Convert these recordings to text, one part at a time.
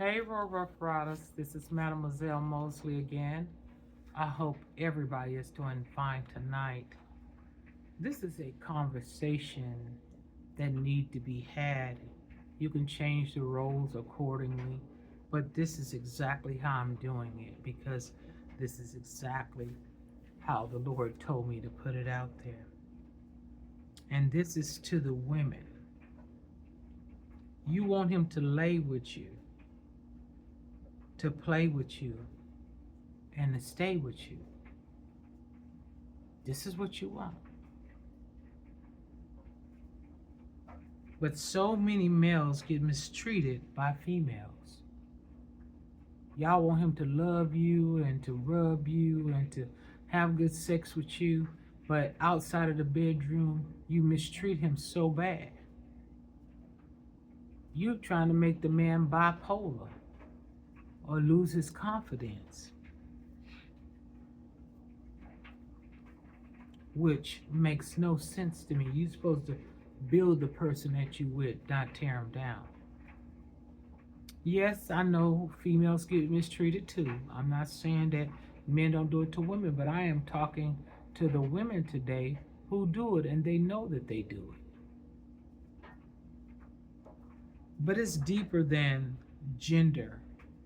Hey, Rough Riders, this is Mademoiselle Mosley again. I hope everybody is doing fine tonight. This is a conversation that need to be had. You can change the roles accordingly, but this is exactly how I'm doing it because this is exactly how the Lord told me to put it out there. And this is to the women. You want him to lay with you, to play with you, and to stay with you. This is what you want. But so many males get mistreated by females. Y'all want him to love you and to rub you and to have good sex with you, but outside of the bedroom, you mistreat him so bad. You're trying to make the man bipolar or lose his confidence, which makes no sense to me. You're supposed to build the person that you with, not tear him down. Yes, I know females get mistreated too. I'm not saying that men don't do it to women, but I am talking to the women today who do it and they know that they do it. But it's deeper than gender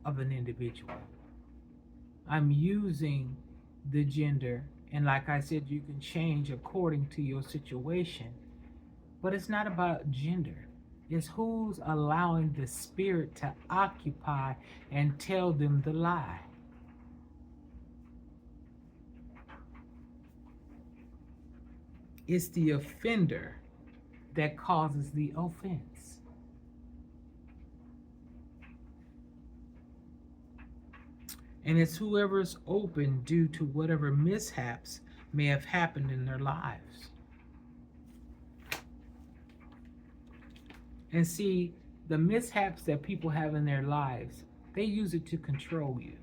of an individual. I'm using the gender, and like I said, you can change according to your situation. But it's not about gender. It's who's allowing the spirit to occupy and tell them the lie. It's the offender that causes the offense. And it's whoever's open due to whatever mishaps may have happened in their lives. And see, the mishaps that people have in their lives, they use it to control you.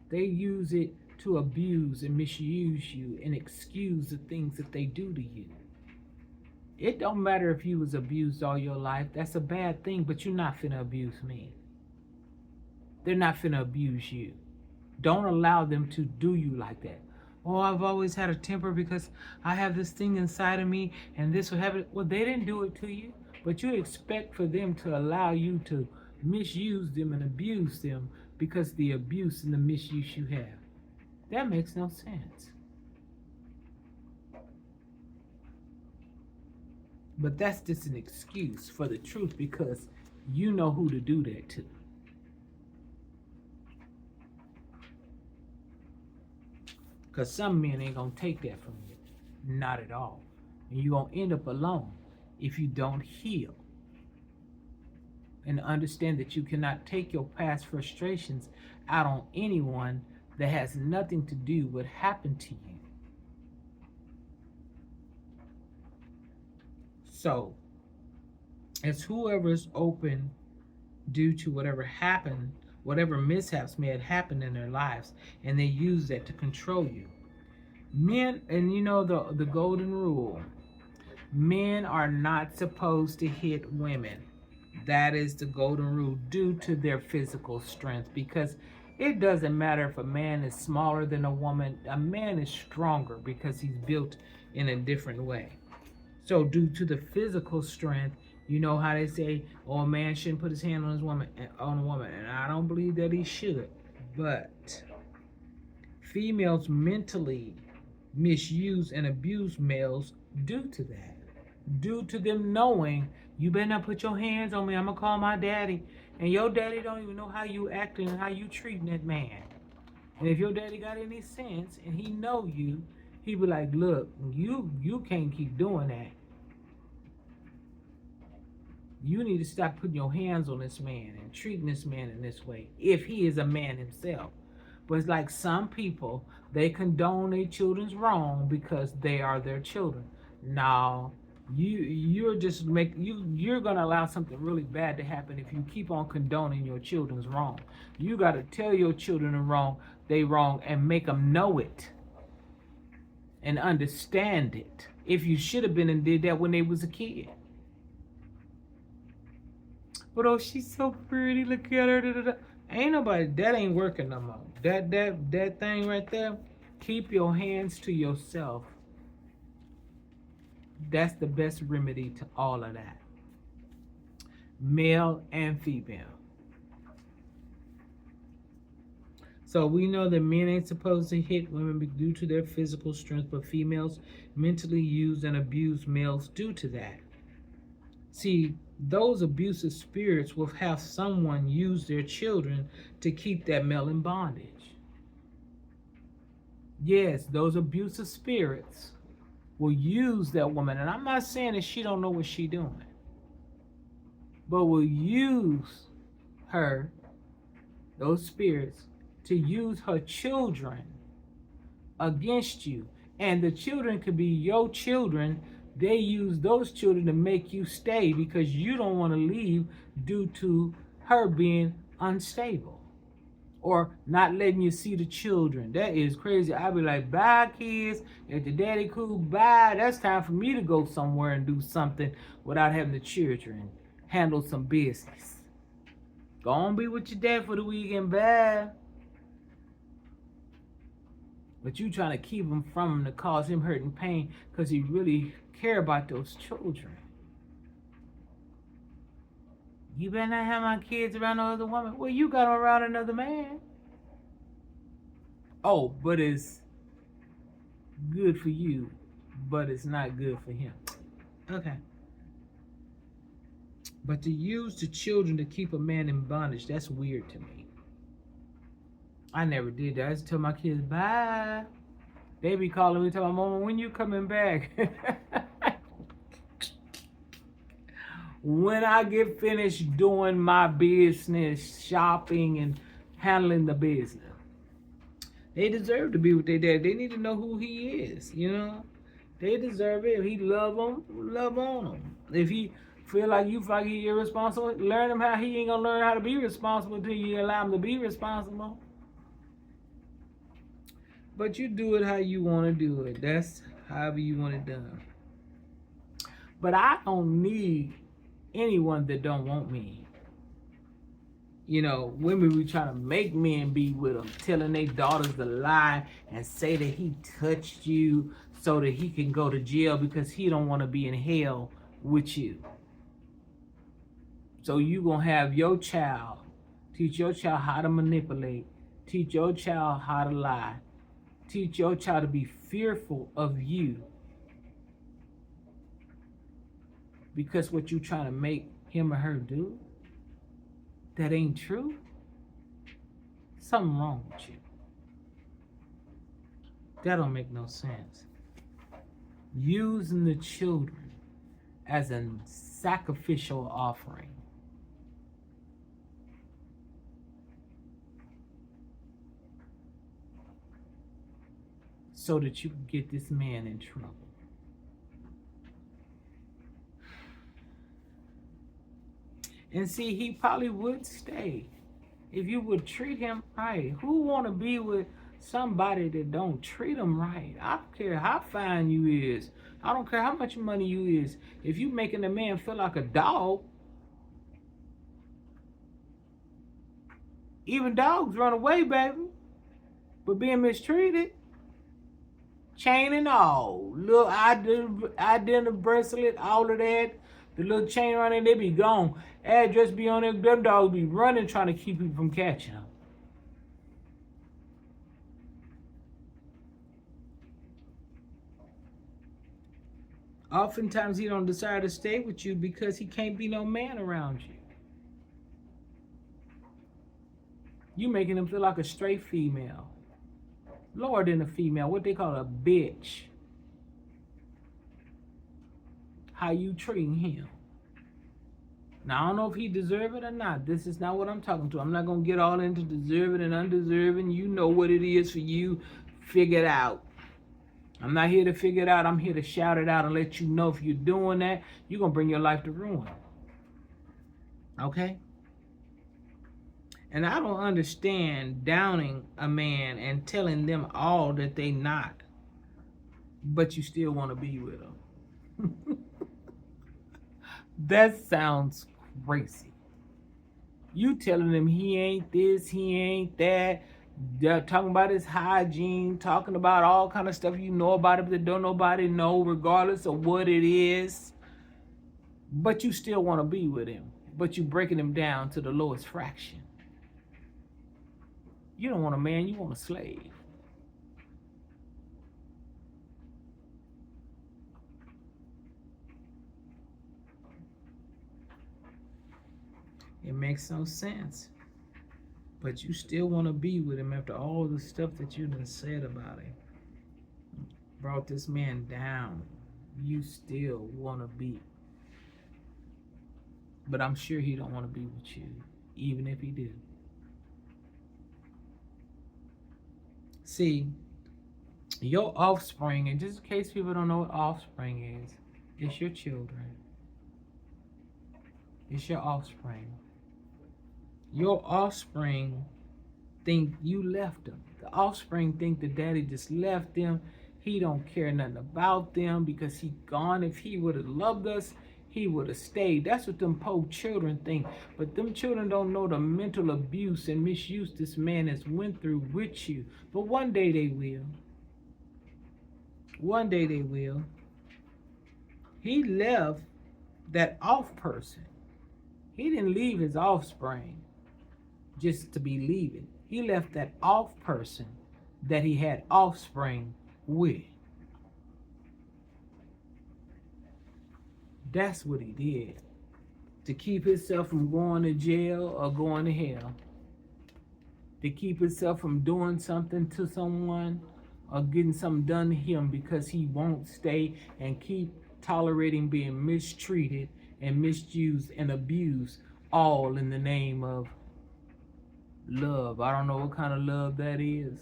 They use it to abuse and misuse you and excuse the things that they do to you. It don't matter if you was abused all your life. That's a bad thing, but you're not finna abuse me. They're not finna abuse you. Don't allow them to do you like that. Oh, I've always had a temper because I have this thing inside of me and this will happen. Well, they didn't do it to you, but you expect for them to allow you to misuse them and abuse them because the abuse and the misuse you have. That makes no sense. But that's just an excuse for the truth because you know who to do that to. Because some men ain't going to take that from you. Not at all. And you're going to end up alone if you don't heal. And understand that you cannot take your past frustrations out on anyone that has nothing to do with what happened to you. So, it's whoever's open due to whatever happened, whatever mishaps may have happened in their lives, and they use that to control you. Men, and you know the golden rule, men are not supposed to hit women. That is the golden rule due to their physical strength, because it doesn't matter if a man is smaller than a woman. A man is stronger because he's built in a different way. So due to the physical strength, you know how they say, oh, a man shouldn't put his hand on a woman, and I don't believe that he should. But females mentally misuse and abuse males due to that. Due to them knowing, you better not put your hands on me, I'm gonna call my daddy. And your daddy don't even know how you acting and how you treating that man. And if your daddy got any sense and he know you, he be like, look, you can't keep doing that. You need to stop putting your hands on this man and treating this man in this way, if he is a man himself. But it's like some people, they condone their children's wrong because they are their children. No, you're gonna allow something really bad to happen if you keep on condoning your children's wrong. You gotta tell your children they wrong and make them know it and understand it. If you should have been and did that when they was a kid. But oh, she's so pretty. Look at her. Da, da, da. Ain't nobody. That ain't working no more. That thing right there. Keep your hands to yourself. That's the best remedy to all of that. Male and female. So we know that men ain't supposed to hit women due to their physical strength, but females mentally use and abuse males due to that. See, those abusive spirits will have someone use their children to keep that male in bondage. Yes, those abusive spirits will use that woman, and I'm not saying that she don't know what she doing, but will use her, those spirits, to use her children against you. And the children could be your children. They use those children to make you stay because you don't want to leave due to her being unstable or not letting you see the children. That is crazy. I'd be like, bye kids, if the daddy cool, bye. That's time for me to go somewhere and do something without having the children handle some business. Go on, be with your dad for the weekend, bye. But you trying to keep him from him to cause him hurt and pain because he really care about those children. You better not have my kids around no other woman. Well, you got them around another man. Oh, but it's good for you, but it's not good for him. Okay. But to use the children to keep a man in bondage, that's weird to me. I never did that. I just tell my kids, bye. They be calling me, telling my mama, when you coming back? When I get finished doing my business, shopping and handling the business. They deserve to be with their dad. They need to know who he is, you know? They deserve it. If he love them, love on them. If he feel like you feel like he irresponsible, learn him how he ain't gonna learn how to be responsible until you allow him to be responsible. But you do it how you want to do it. That's however you want it done. But I don't need anyone that don't want me. You know, women be trying to make men be with them, telling their daughters to lie and say that he touched you so that he can go to jail because he don't want to be in hell with you. So you gonna have your child, teach your child how to manipulate, teach your child how to lie, teach your child to be fearful of you because what you trying to make him or her do, that ain't true. Something wrong with you. That don't make no sense. Using the children as a sacrificial offering. So that you can get this man in trouble. And see, he probably would stay if you would treat him right. Who want to be with somebody that don't treat them right? I don't care how fine you is. I don't care how much money you is. If you making a man feel like a dog, even dogs run away, baby, but being mistreated. Chain and all, little identity bracelet, all of that, the little chain around there, they be gone. Address be on there, them dogs be running trying to keep you from catching them. Oftentimes he don't decide to stay with you because he can't be no man around you. You making him feel like a straight female. Lower than a female, what they call a bitch. How you treating him. Now, I don't know if he deserve it or not. This is not what I'm talking to. I'm not going to get all into deserving and undeserving. You know what it is for you. Figure it out. I'm not here to figure it out. I'm here to shout it out and let you know if you're doing that, you're going to bring your life to ruin. Okay? And I don't understand downing a man and telling them all that they not, but you still want to be with them. That sounds crazy. You telling him he ain't this, he ain't that. They're talking about his hygiene, talking about all kind of stuff you know about it that don't nobody know, regardless of what it is. But you still want to be with him. But you breaking him down to the lowest fraction. You don't want a man, you want a slave. It makes no sense. But you still want to be with him after all the stuff that you done said about him. Brought this man down. You still want to be. But I'm sure he don't want to be with you, even if he do. See, your offspring, and just in case people don't know what offspring is, it's your children. It's your offspring. Your offspring think you left them. The offspring think the daddy just left them. He don't care nothing about them because he gone. If he would have loved us, he would have stayed. That's what them poor children think. But them children don't know the mental abuse and misuse this man has went through with you. But one day they will. One day they will. He left that off person. He didn't leave his offspring just to be leaving. He left that off person that he had offspring with. That's what he did. To keep himself from going to jail or going to hell. To keep himself from doing something to someone or getting something done to him because he won't stay and keep tolerating being mistreated and misused and abused, all in the name of love. I don't know what kind of love that is,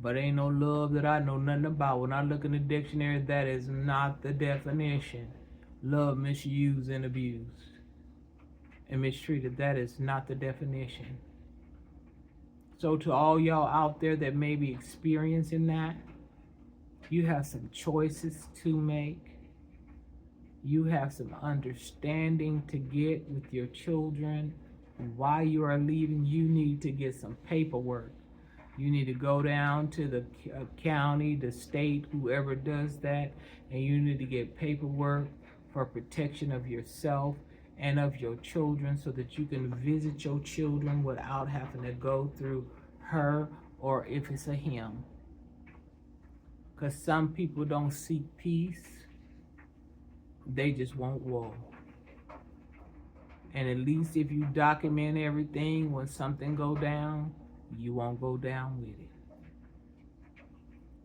but ain't no love that I know nothing about. When I look in the dictionary, that is not the definition. Love misused and abused and mistreated, that is not the definition. So to all y'all out there that may be experiencing that, you have some choices to make. You have some understanding to get with your children. Why you are leaving, you need to get some paperwork. You need to go down to the county, the state, whoever does that, and you need to get paperwork for protection of yourself and of your children so that you can visit your children without having to go through her, or if it's a him. Because some people don't seek peace, they just want war. And at least if you document everything, when something go down, you won't go down with it.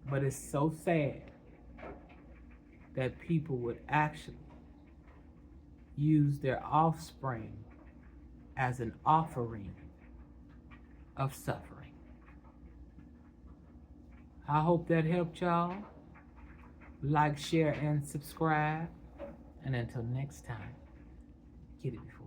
But it's so sad that people would actually use their offspring as an offering of suffering. I hope that helped y'all. Like, share, and subscribe. And until next time, get it before